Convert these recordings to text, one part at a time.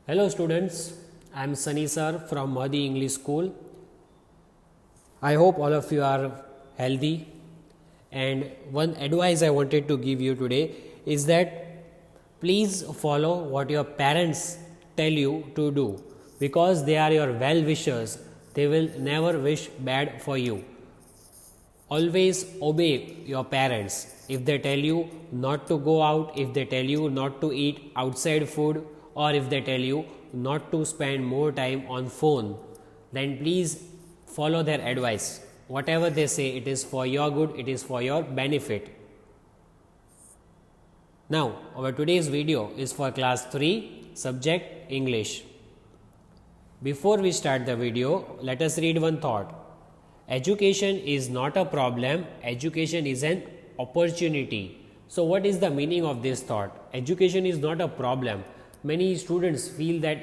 Hello students, I am Sunny sir from Mahdi English School. I hope all of you are healthy, and one advice I wanted to give you today is that please follow what your parents tell you to do, because they are your well wishers. They will never wish bad for you. Always obey your parents. If they tell you not to go out, if they tell you not to eat outside food, or if they tell you not to spend more time on phone, then please follow their advice. Whatever they say, it is for your good, it is for your benefit. Now, our today's video is for class 3, subject English. Before we start the video, let us read one thought. Education is not a problem, education is an opportunity. So what is the meaning of this thought? Education is not a problem. Many students feel that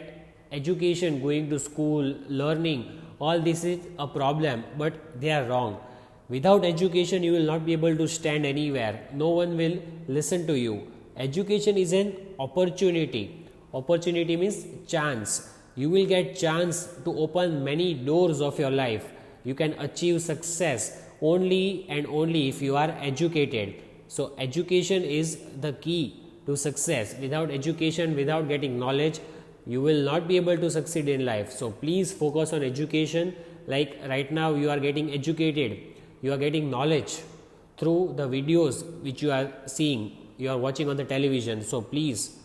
education, going to school, learning, all this is a problem, but they are wrong. Without education, you will not be able to stand anywhere. No one will listen to you. Education is an opportunity. Opportunity means chance. You will get chance to open many doors of your life. You can achieve success only and only if you are educated. So education is the key to success. Without education, without getting knowledge, you will not be able to succeed in life. So please focus on education. Like right now you are getting educated, you are getting knowledge through the videos which you are seeing, you are watching on the television. So please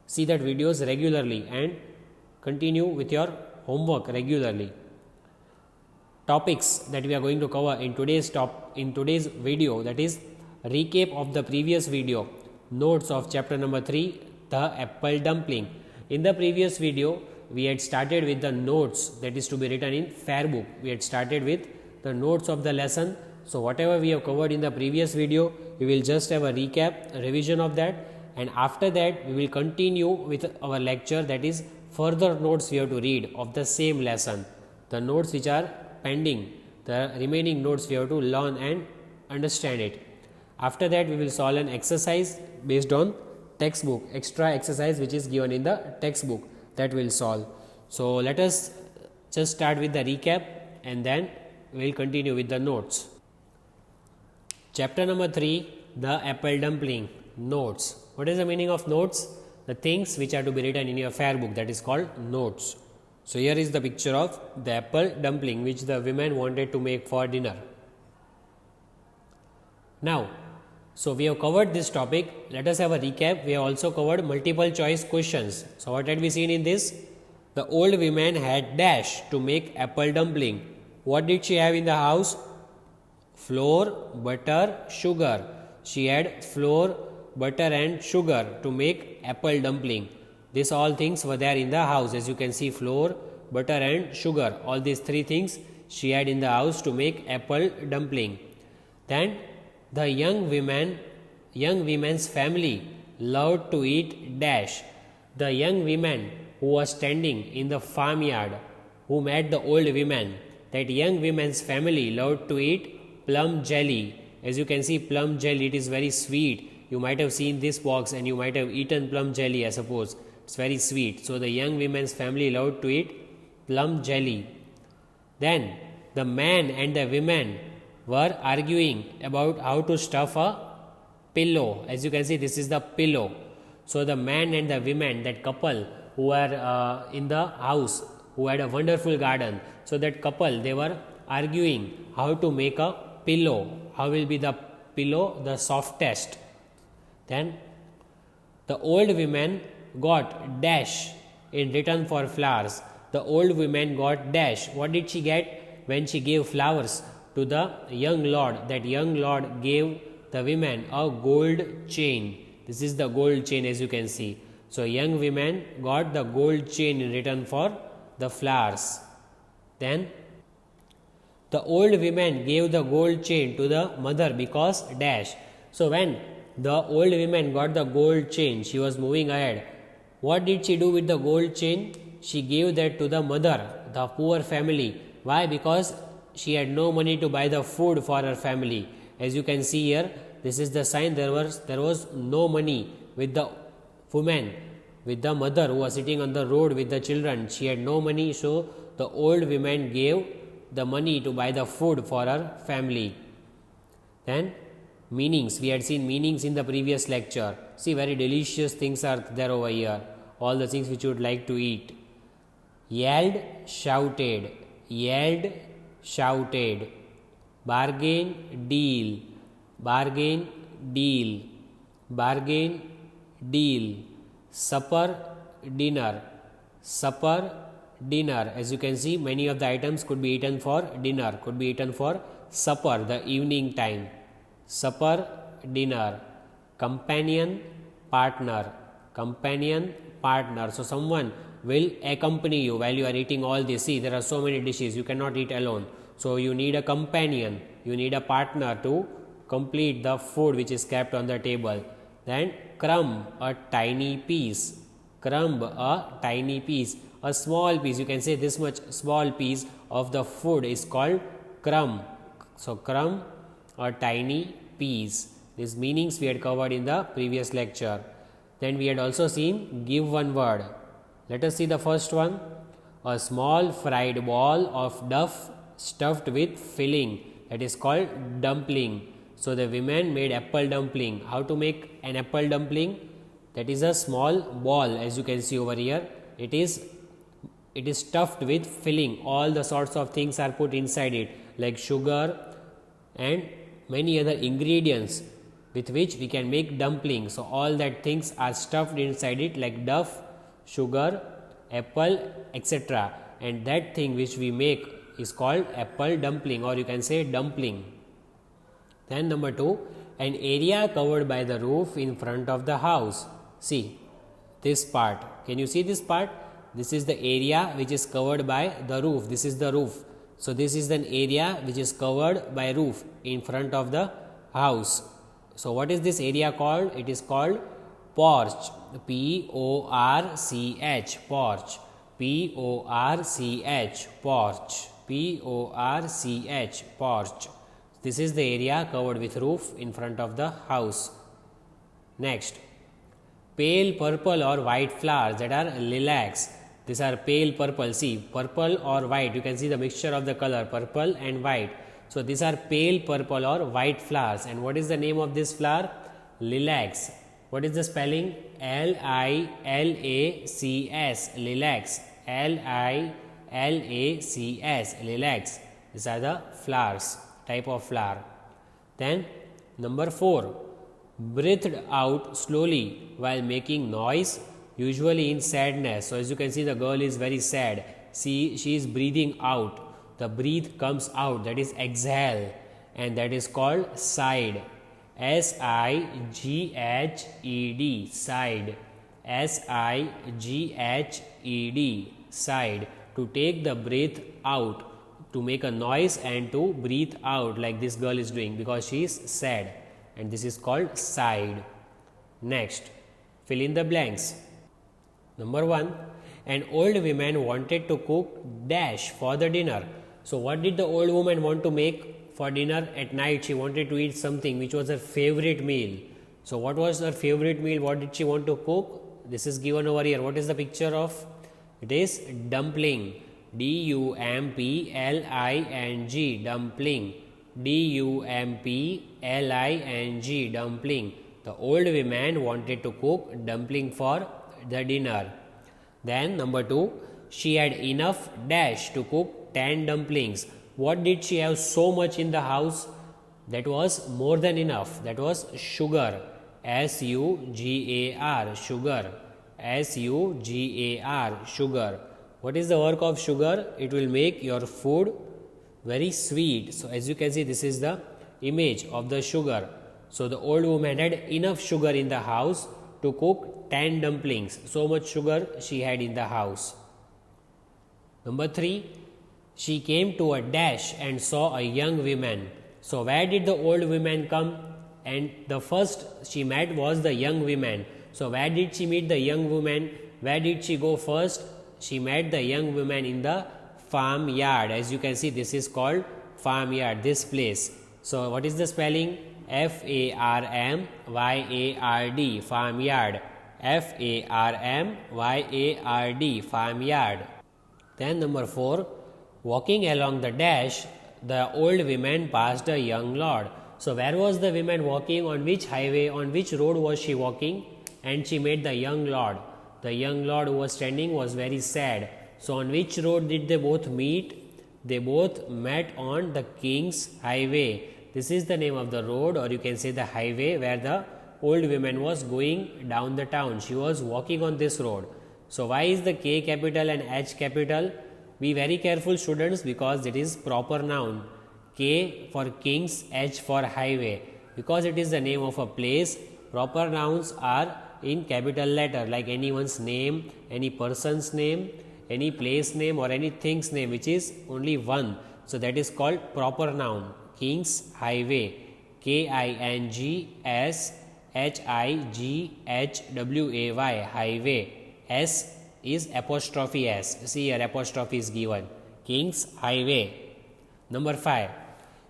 see that videos regularly and continue with your homework regularly. Topics that we are going to cover in today's video, that is recap of the previous video, notes of chapter number 3, the apple dumpling. In the previous video, we had started with the notes that is to be written in fair book. We had started with the notes of the lesson. So whatever we have covered in the previous video, we will just have a recap, a revision of that, and after that we will continue with our lecture, that is further notes we have to read of the same lesson. The notes which are pending, the remaining notes we have to learn and understand it. After that we will solve an exercise based on textbook, extra exercise which is given in the textbook, that will solve. So let us just start with the recap and then we will continue with the notes. Chapter number 3, the apple dumpling, notes. What is the meaning of notes? The things which are to be written in your fair book, that is called notes. So here is the picture of the apple dumpling which the women wanted to make for dinner. Now, so we have covered this topic. Let us have a recap. We have also covered multiple choice questions. So what had we seen in this? The old woman had dash to make apple dumpling. What did she have in the house? Flour, butter, sugar. She had flour, butter and sugar to make apple dumpling. These all things were there in the house. As you can see, flour, butter and sugar. All these three things she had in the house to make apple dumpling. Then the young woman's family loved to eat dash. The young woman who was standing in the farmyard, who met the old woman, that young woman's family loved to eat plum jelly. As you can see, plum jelly, it is very sweet. You might have seen this box and you might have eaten plum jelly, I suppose. It's very sweet. So the young woman's family loved to eat plum jelly. Then the man and the woman were arguing about how to stuff a pillow. As you can see, this is the pillow. So the man and the woman, that couple who were in the house, who had a wonderful garden, so that couple, they were arguing how to make a pillow. How will be the pillow the softest? Then the old woman got dash in return for flowers. The old woman got dash. What did she get when she gave flowers to the young lord? That young lord gave the woman a gold chain. This is the gold chain, as you can see. So young woman got the gold chain in return for the flowers. Then the old woman gave the gold chain to the mother because dash. So when the old woman got the gold chain, she was moving ahead. What did she do with the gold chain? She gave that to the mother, the poor family. Why? Because she had no money to buy the food for her family. As you can see here, this is the sign there was no money with the woman with the mother who was sitting on the road with the children. She had no money, so the old woman gave the money to buy the food for her family. Then meanings, we had seen meanings in the previous lecture. See, very delicious things are there over here, all the things which you would like to eat. Yelled, shouted, yelled, shouted. Bargain, deal, bargain, deal, bargain, deal. Supper, dinner, supper, dinner. As you can see, many of the items could be eaten for dinner, could be eaten for supper, the evening time. Supper, dinner. Companion, partner, companion, partner. So someone will accompany you while you are eating all this. See, there are so many dishes, you cannot eat alone. So you need a companion, you need a partner to complete the food which is kept on the table. Then crumb, a tiny piece, crumb, a tiny piece, a small piece. You can say this much small piece of the food is called crumb. So crumb, a tiny piece. These meanings we had covered in the previous lecture. Then we had also seen give one word. Let us see the first one. A small fried ball of duff stuffed with filling, that is called dumpling. So the women made apple dumpling. How to make an apple dumpling? That is a small ball, as you can see over here. It is stuffed with filling. All the sorts of things are put inside it, like sugar and many other ingredients with which we can make dumpling. So all that things are stuffed inside it, like duff, sugar, apple, etc. And that thing which we make is called apple dumpling, or you can say dumpling. Then number 2, an area covered by the roof in front of the house. See this part. Can you see this part? This is the area which is covered by the roof. This is the roof. So this is an area which is covered by roof in front of the house. So what is this area called? It is called porch. P-O-R-C-H, porch. P-O-R-C-H, porch. P-O-R-C-H, porch. This is the area covered with roof in front of the house. Next, pale purple or white flowers, that are lilacs. These are pale purple. See, purple or white, you can see the mixture of the color, purple and white. So these are pale purple or white flowers. And what is the name of this flower? Lilacs. What is the spelling? L-I-L-A-C-S, lilacs. L-I-L-A-C-S, lilacs. These are the flowers, type of flower. Then number 4, breathed out slowly while making noise, usually in sadness. So as you can see, the girl is very sad. See, she is breathing out. The breath comes out, that is exhale, and that is called sighed. S-I-G-H-E-D, sighed. S-I-G-H-E-D, sighed. To take the breath out, to make a noise and to breathe out, like this girl is doing, because she is sad, and this is called sighed. Next, fill in the blanks. Number 1, an old woman wanted to cook dash for the dinner. So what did the old woman want to make for dinner at night? She wanted to eat something which was her favorite meal. So what was her favorite meal? What did she want to cook? This is given over here. What is the picture of? It is dumpling. D-U-M-P-L-I-N-G, dumpling. D-U-M-P-L-I-N-G, dumpling. The old woman wanted to cook dumpling for the dinner. Then number 2, she had enough dash to cook 10 dumplings. What did she have so much in the house? That was more than enough. That was sugar. S-U-G-A-R, sugar. S-U-G-A-R, sugar. What is the work of sugar? It will make your food very sweet. So as you can see, this is the image of the sugar. So the old woman had enough sugar in the house to cook 10 dumplings. So much sugar she had in the house. Number 3, she came to a dash and saw a young woman. So where did the old woman come? And the first she met was the young woman. So where did she meet the young woman? Where did she go first? She met the young woman in the farmyard. As you can see, this is called farmyard, this place. So what is the spelling? F-A-R-M-Y-A-R-D, farmyard. F-A-R-M-Y-A-R-D, farmyard. Then number 4, walking along the dash, the old woman passed a young lord. So where was the woman walking? On which highway, on which road was she walking? And she met the young lord. The young lord who was standing was very sad. So on which road did they both meet? They both met on the King's Highway. This is the name of the road, or you can say the highway, where the old woman was going down the town. She was walking on this road. So why is the K capital and H capital? Be very careful, students, because it is proper noun. K for kings, H for highway. Because it is the name of a place, proper nouns are in capital letter, like anyone's name, any person's name, any place name, or any thing's name, which is only one. So that is called proper noun. King's Highway, K-I-N-G-S-H-I-G-H-W-A-Y, highway. S is apostrophe S. See here, apostrophe is given. King's Highway. Number 5.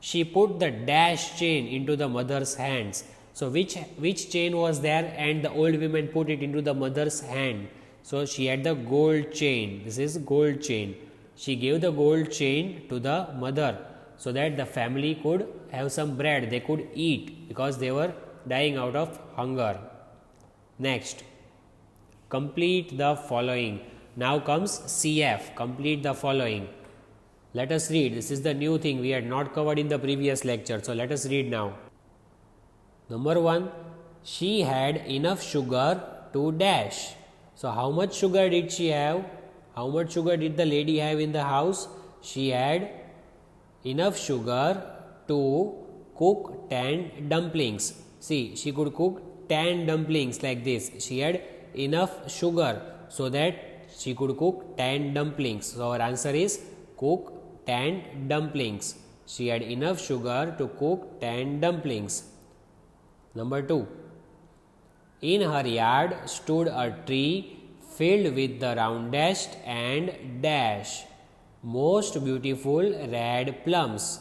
She put the dash chain into the mother's hands. So which chain was there, and the old woman put it into the mother's hand? So she had the gold chain. This is gold chain. She gave the gold chain to the mother so that the family could have some bread. They could eat because they were dying out of hunger. Next, complete the following. Now comes CF, complete the following. Let us read. This is the new thing we had not covered in the previous lecture. So let us read now. Number 1, she had enough sugar to dash. So how much sugar did she have? How much sugar did the lady have in the house? She had enough sugar to cook 10 dumplings. See, she could cook 10 dumplings like this. She had enough sugar so that she could cook 10 dumplings. So our answer is cook 10 dumplings. She had enough sugar to cook 10 dumplings. Number 2. In her yard stood a tree filled with the roundest and dash most beautiful red plums.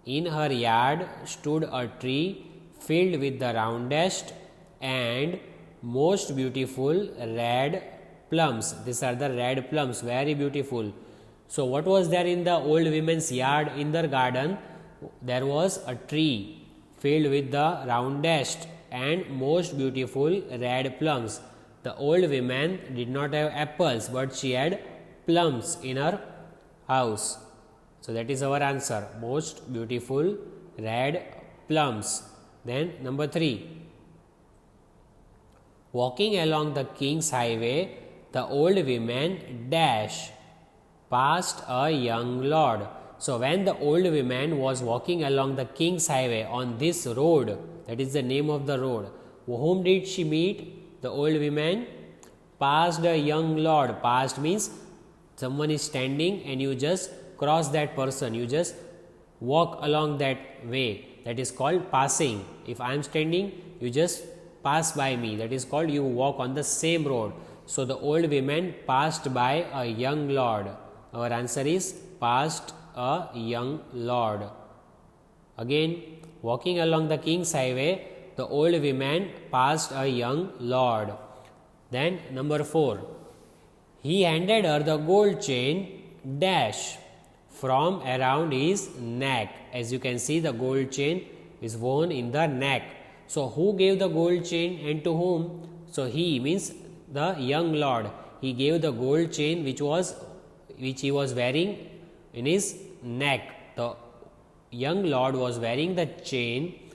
In her yard stood a tree filled with the roundest and most beautiful red plums. These are the red plums, very beautiful. So what was there in the old woman's yard, in their garden? There was a tree filled with the roundest and most beautiful red plums. The old woman did not have apples, but she had plums in her house. So that is our answer, most beautiful red plums. Then number 3. Walking along the King's Highway, the old woman dash passed a young lord. So when the old woman was walking along the King's Highway on this road, that is the name of the road, whom did she meet? The old woman passed a young lord. Passed means someone is standing and you just cross that person, you just walk along that way. That is called passing. If I am standing, you just pass by me. That is called you walk on the same road. So the old woman passed by a young lord. Our answer is passed a young lord. Again, walking along the King's Highway, the old woman passed a young lord. Then number 4. He handed her the gold chain dash from around his neck. As you can see, the gold chain is worn in the neck. So who gave the gold chain and to whom? So he means the young lord. He gave the gold chain which he was wearing in his neck. The young lord was wearing the chain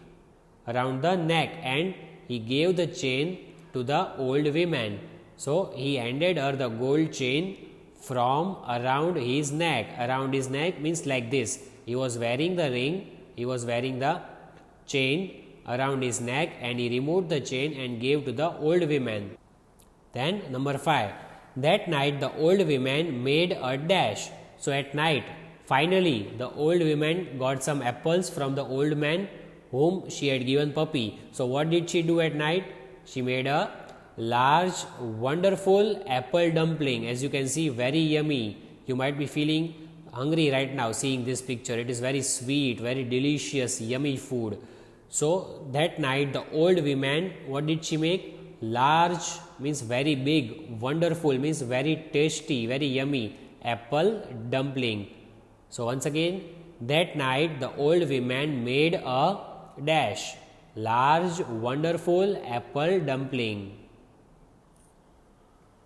around the neck and he gave the chain to the old woman. So he handed her the gold chain from around his neck. Around his neck means like this. He was wearing the ring, he was wearing the chain around his neck, and he removed the chain and gave to the old woman. Then number 5. That night the old woman made a dash. So at night, finally, the old woman got some apples from the old man whom she had given puppy. So what did she do at night? She made a large, wonderful apple dumpling. As you can see, very yummy. You might be feeling hungry right now seeing this picture. It is very sweet, very delicious, yummy food. So that night the old woman, what did she make? large means very big, wonderful means very tasty, very yummy apple dumpling. So once again, that night the old woman made a dash large wonderful apple dumpling.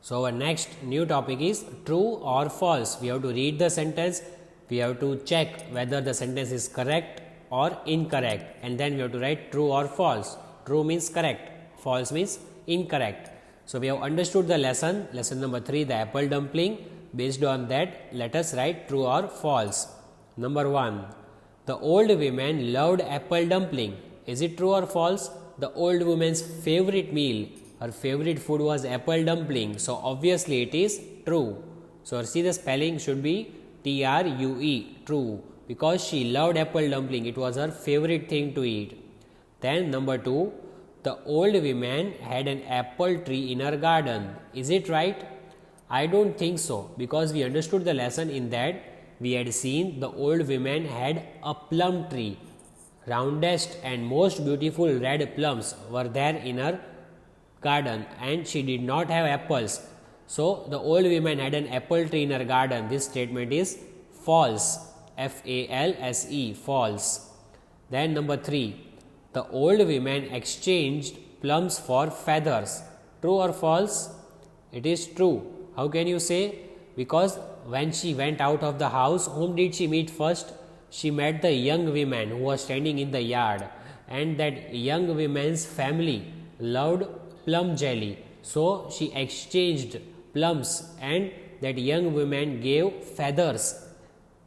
So our next new topic is true or false. We have to read the sentence, we have to check whether the sentence is correct or incorrect, and then we have to write true or false. True means correct, false means incorrect. So we have understood the lesson number 3, the apple dumpling. Based on that, let us write true or false. Number 1, the old woman loved apple dumpling. Is it true or false? The old woman's favorite meal, her favorite food was apple dumpling. So obviously it is true. So see, the spelling should be T-R-U-E, true, because she loved apple dumpling. It was her favorite thing to eat. Then number 2, the old woman had an apple tree in her garden. Is it right? I don't think so, because we understood the lesson in that we had seen the old woman had a plum tree. Roundest and most beautiful red plums were there in her garden, and she did not have apples. So the old woman had an apple tree in her garden. This statement is false. F-A-L-S-E, false. Then number 3, the old woman exchanged plums for feathers. True or false? It is true. How can you say? Because when she went out of the house, whom did she meet first? She met the young woman who was standing in the yard, and that young woman's family loved plum jelly. So she exchanged plums, and that young woman gave feathers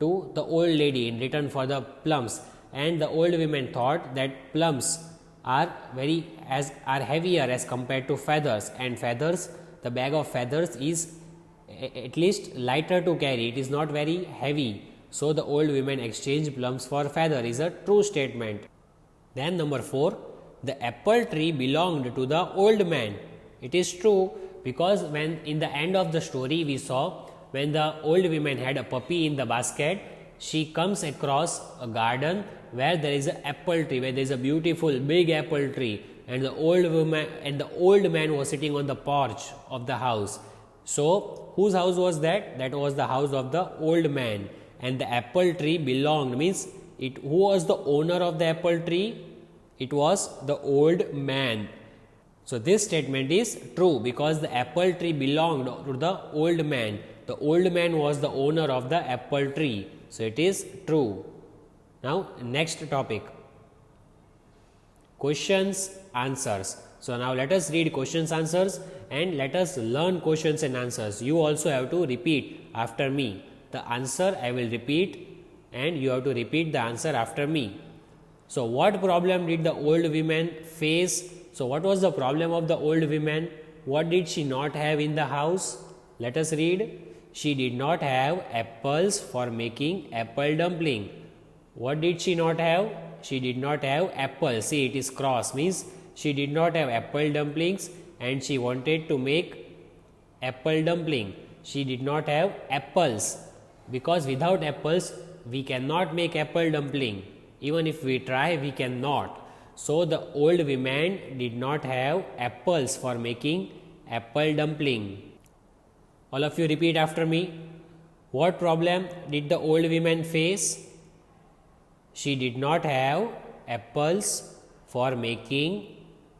to the old lady in return for the plums. And the old woman thought that plums are heavier as compared to feathers, and feathers, the bag of feathers is at least lighter to carry. It is not very heavy. So the old woman exchanged plums for feather is a true statement. Then number 4, the apple tree belonged to the old man. It is true, because when in the end of the story we saw when the old woman had a puppy in the basket, she comes across a garden where there is an apple tree, where there is a beautiful big apple tree, and the old woman and the old man was sitting on the porch of the house. So whose house was that? That was the house of the old man. And the apple tree belonged means who was the owner of the apple tree? It was the old man. So this statement is true, because the apple tree belonged to the old man. The old man was the owner of the apple tree. So it is true. Now next topic, questions, answers. So now let us read questions, answers, and let us learn questions and answers. You also have to repeat after me. The answer I will repeat, and you have to repeat the answer after me. So what problem did the old woman face? So what was the problem of the old woman? What did she not have in the house? Let us read. She did not have apples for making apple dumpling. What did she not have? She did not have apples. See, it is cross, means she did not have apple dumplings, and she wanted to make apple dumpling. She did not have apples, because without apples we cannot make apple dumpling. Even if we try, we cannot. So the old woman did not have apples for making apple dumpling. All of you repeat after me. What problem did the old woman face? She did not have apples for making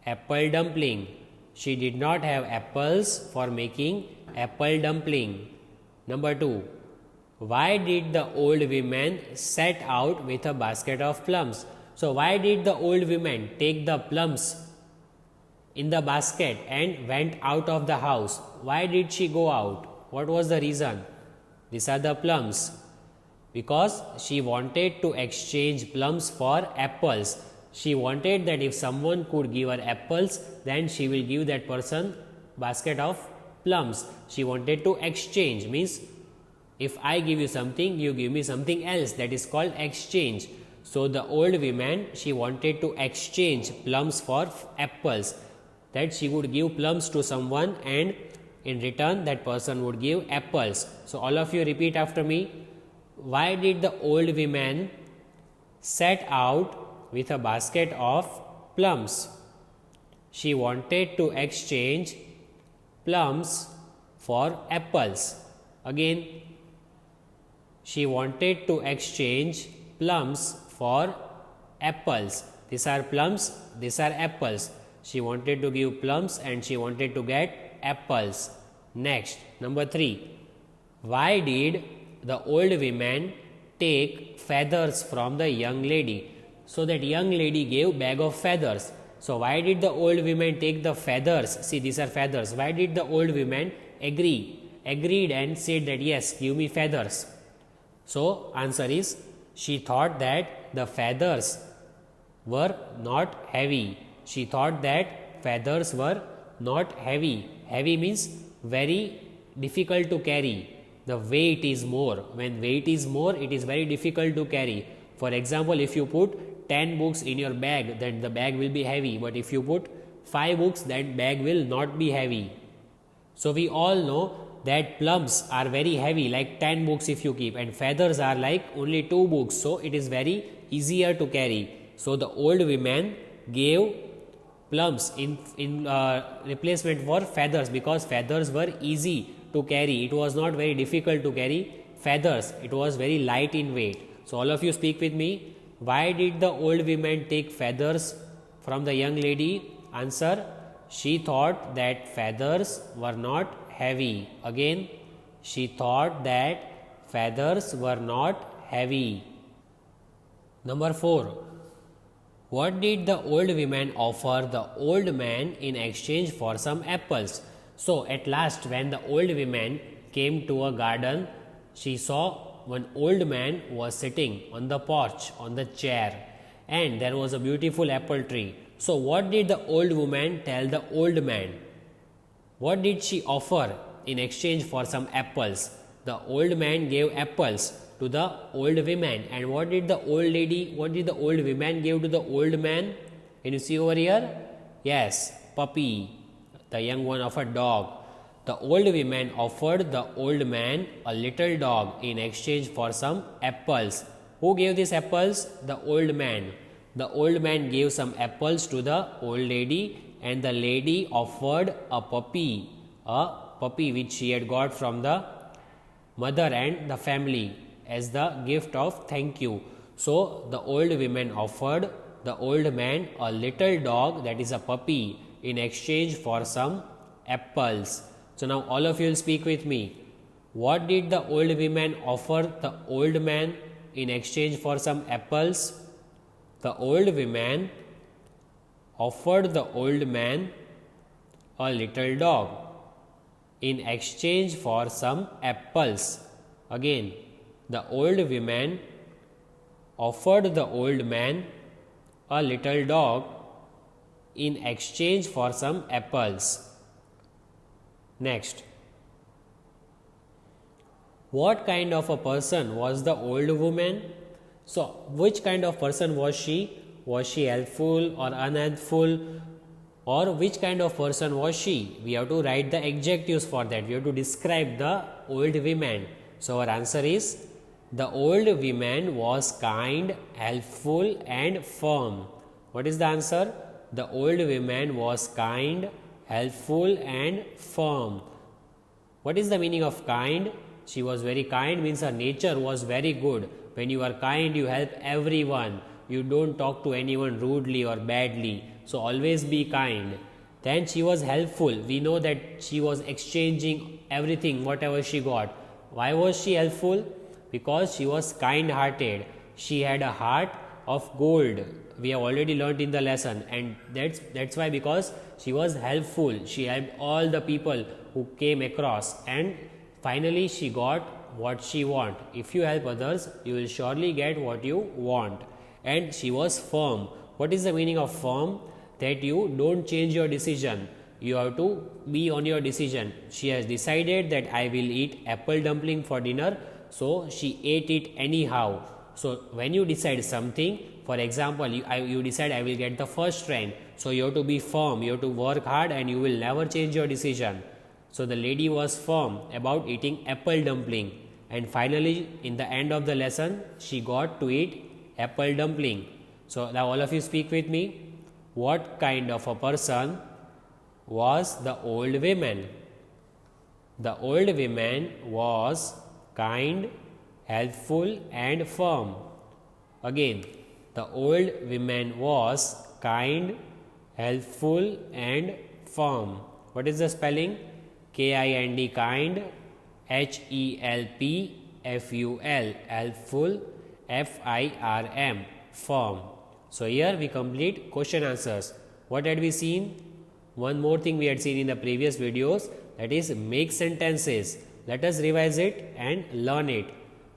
apple dumpling. She did not have apples for making apple dumpling. Number 2. Why did the old woman set out with a basket of plums? So why did the old woman take the plums in the basket and went out of the house? Why did she go out? What was the reason? These are the plums. Because she wanted to exchange plums for apples. She wanted that if someone could give her apples, then she will give that person basket of plums. She wanted to exchange, means if I give you something, you give me something else. That is called exchange. So the old woman, she wanted to exchange plums for apples. That she would give plums to someone, and in return that person would give apples. So all of you repeat after me. Why did the old woman set out with a basket of plums? she wanted to exchange plums for apples. Again, she wanted to exchange plums for apples. These are plums, these are apples. She wanted to give plums and she wanted to get apples. Next, number 3. Why did the old woman take feathers from the young lady? So that young lady gave bag of feathers. So why did the old woman take the feathers? See, these are feathers. Why did the old woman agreed and said that yes, give me feathers? So answer is, she thought that the feathers were not heavy. She thought that feathers were not heavy. Heavy means very difficult to carry. The weight is more. When weight is more, it is very difficult to carry. For example, if you put 10 books in your bag, then the bag will be heavy. But if you put 5 books, that bag will not be heavy. So we all know that plums are very heavy, like 10 books if you keep, and feathers are like only 2 books. So it is very easier to carry. So the old woman gave plums in replacement for feathers, because feathers were easy to carry. It was not very difficult to carry feathers. It was very light in weight. So all of you speak with me. Why did the old woman take feathers from the young lady? Answer, she thought that feathers were not heavy. Again, she thought that feathers were not heavy. Number 4. What did the old woman offer the old man in exchange for some apples? So at last, when the old woman came to a garden, she saw one old man was sitting on the porch, on the chair, and there was a beautiful apple tree. So what did the old woman tell the old man? What did she offer in exchange for some apples? The old man gave apples to the old woman. And what did the old woman give to the old man? Can you see over here? Yes, puppy, the young one of a dog. The old woman offered the old man a little dog in exchange for some apples. Who gave these apples? The old man. The old man gave some apples to the old lady, and the lady offered a puppy which she had got from the mother and the family as the gift of thank you. So the old woman offered the old man a little dog, that is a puppy, in exchange for some apples. So now all of you will speak with me. What did the old woman offer the old man in exchange for some apples? The old woman offered the old man a little dog in exchange for some apples. Again, the old woman offered the old man a little dog in exchange for some apples. Next, what kind of a person was the old woman? So, which kind of person was she? Was she helpful or unhelpful? Or which kind of person was she? We have to write the adjectives for that. We have to describe the old woman. So, our answer is, the old woman was kind, helpful and firm. What is the answer? The old woman was kind, helpful and firm. What is the meaning of kind? She was very kind means her nature was very good. When you are kind, you help everyone. You don't talk to anyone rudely or badly. So always be kind. Then she was helpful. We know that she was exchanging everything, whatever she got. Why was she helpful? Because she was kind-hearted. She had a heart of gold. We have already learnt in the lesson, and that's why, because she was helpful. She helped all the people who came across, and finally she got what she want. If you help others, you will surely get what you want. And she was firm. What is the meaning of firm? That you don't change your decision. You have to be on your decision. She has decided that I will eat apple dumpling for dinner, so she ate it anyhow. So when you decide something, for example, you decide I will get the first rank, so you have to be firm, you have to work hard, and you will never change your decision. So the lady was firm about eating apple dumpling, and finally in the end of the lesson she got to eat apple dumpling. So now all of you speak with me. What kind of a person was the old woman? The old woman was kind, helpful and firm. Again, the old woman was kind, helpful and firm. What is the spelling? K-I-N-D, kind, H-E-L-P-F-U-L, helpful, F-I-R-M, firm. So here we complete question answers. What had we seen? One more thing we had seen in the previous videos, that is make sentences. Let us revise it and learn it.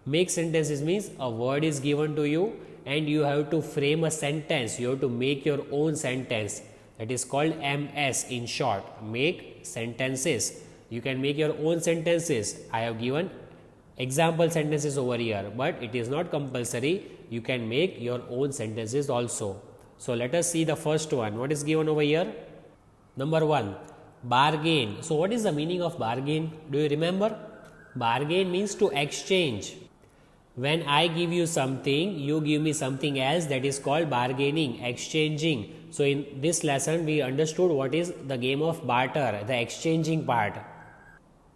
Make sentences means a word is given to you and you have to frame a sentence. You have to make your own sentence. That is called MS in short. Make sentences. You can make your own sentences. I have given example sentences over here, but it is not compulsory. You can make your own sentences also. So let us see the first one. What is given over here? Number 1, bargain. So what is the meaning of bargain? Do you remember? Bargain means to exchange. When I give you something, you give me something else, that is called bargaining, exchanging. So in this lesson, we understood what is the game of barter, the exchanging part.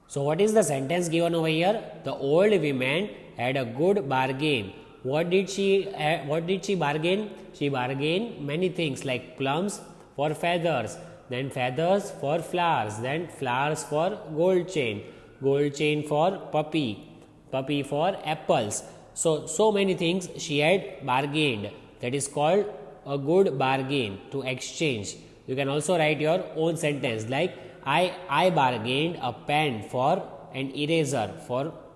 So what is the sentence given over here? The old woman had a good bargain. What did she bargain? She bargained many things like plums for feathers, then feathers for flowers, then flowers for gold chain for puppy for apples. So many things she had bargained. That is called a good bargain, to exchange. You can also write your own sentence like I bargained a pen for an eraser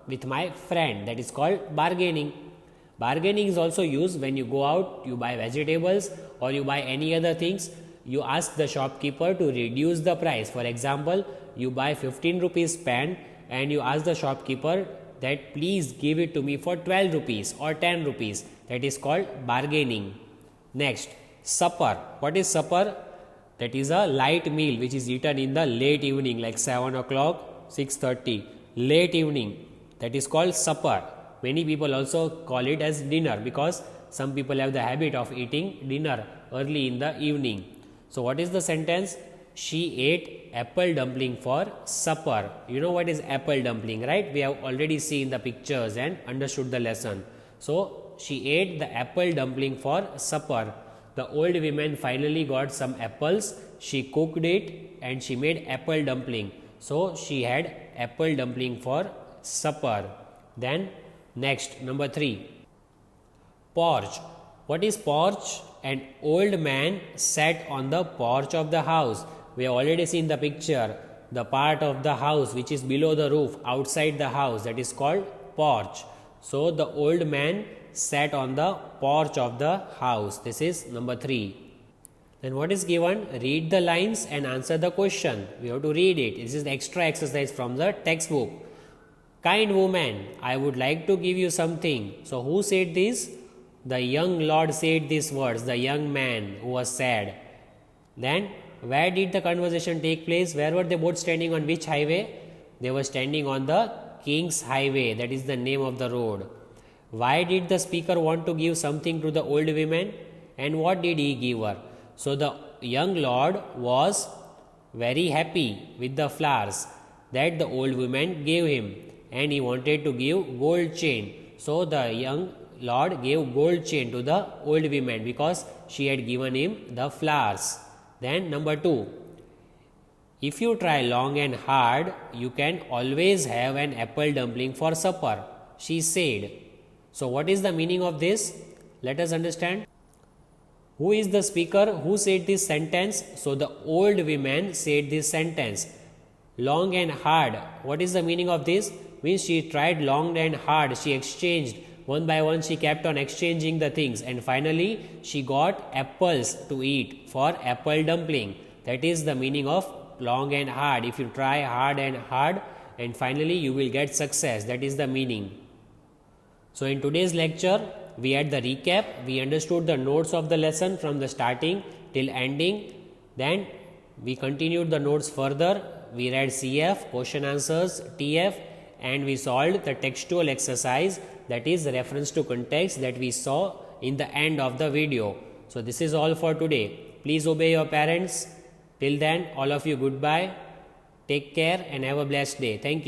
with my friend. That is called bargaining. Bargaining is also used when you go out, you buy vegetables or you buy any other things. You ask the shopkeeper to reduce the price. For example, you buy 15 rupees pen and you ask the shopkeeper that please give it to me for 12 rupees or 10 rupees. That is called bargaining. Next, supper. What is supper? That is a light meal which is eaten in the late evening, like 7 o'clock, 6:30. Late evening. That is called supper. Many people also call it as dinner because some people have the habit of eating dinner early in the evening. So what is the sentence? She ate apple dumpling for supper. You know what is apple dumpling, right? We have already seen the pictures and understood the lesson. So she ate the apple dumpling for supper. The old woman finally got some apples. She cooked it and she made apple dumpling. So she had apple dumpling for supper. Then next, number 3. Porch. What is porch? An old man sat on the porch of the house. We have already seen the picture. The part of the house which is below the roof, outside the house, that is called porch. So the old man sat on the porch of the house. This is number 3. Then what is given? Read the lines and answer the question. We have to read it. This is the extra exercise from the textbook. Kind woman, I would like to give you something. So who said this? The young lord said these words, the young man who was sad. Then where did the conversation take place? Where were they both standing, on which highway? They were standing on the King's Highway, that is the name of the road. Why did the speaker want to give something to the old woman? And what did he give her? So the young lord was very happy with the flowers that the old woman gave him, and he wanted to give gold chain. So the young lord gave gold chain to the old woman because she had given him the flowers. Then number 2. If you try long and hard, you can always have an apple dumpling for supper, she said. So what is the meaning of this? Let us understand. Who is the speaker? Who said this sentence? So the old woman said this sentence. Long and hard. What is the meaning of this? Means she tried long and hard. She exchanged. One by one she kept on exchanging the things, and finally she got apples to eat for apple dumpling. That is the meaning of long and hard. If you try hard and finally you will get success. That is the meaning. So in today's lecture we had the recap. We understood the notes of the lesson from the starting till ending. Then we continued the notes further. We read CF, question answers, TF, and we solved the textual exercise, that is reference to context, that we saw in the end of the video. So this is all for today. please obey your parents. Till then, all of you, goodbye. Take care and have a blessed day. Thank you.